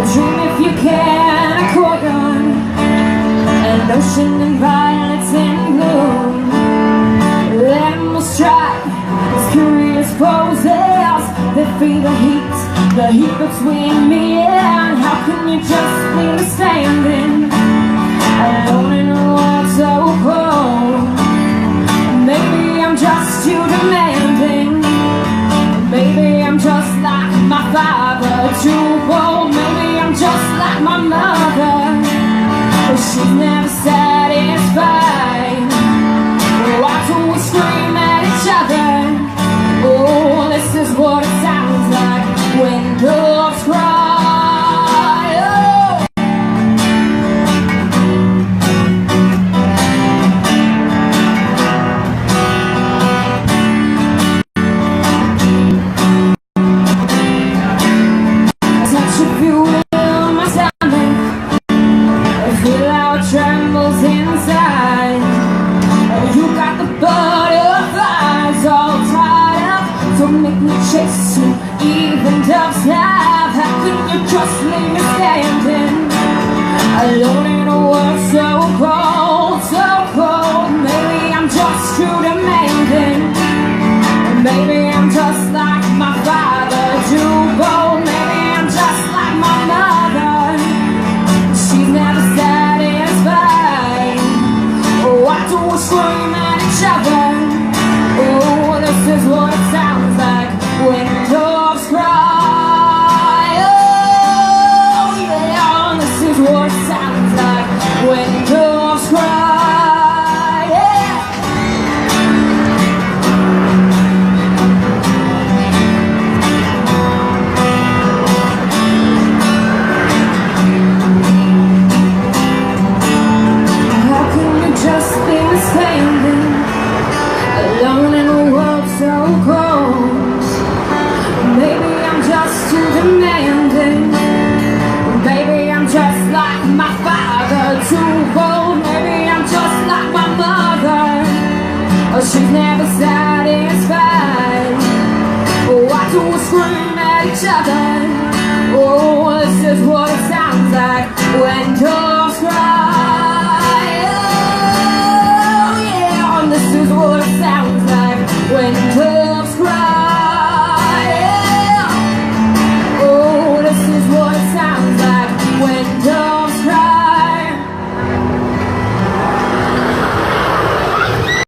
Dream if you can, a courtyard, an ocean and violets in bloom. Animals try as curious poses. They feel the heat between me and how can you just leave me standing alone in a world so cold? Maybe I'm just too demanding. Maybe I'm just like my father, too bold. Maybe I'm just like my mother, but she's never satisfied. Why do we scream at each other? Oh, this is what it sounds like when doves cry. Trembles inside. You got the butterflies all tied up. Don't make me chase you, even doves have. How can you just leave me standing alone in a world so cold, so cold? Maybe I'm just too demanding. Maybe I'm just like my father, too bold. Maybe I'm just like my mother, she's never satisfied. Why do we scream at each other? Oh, this is what it sounds like when doves cry. Oh, yeah, this is what it sounds like when doves cry. Yeah. How can you just leave me standing alone in a world so cold? Maybe I'm just too demanding. Maybe I'm just like my father, too bold. Maybe I'm just like my mother, oh, she's never satisfied. Why do we scream at each other?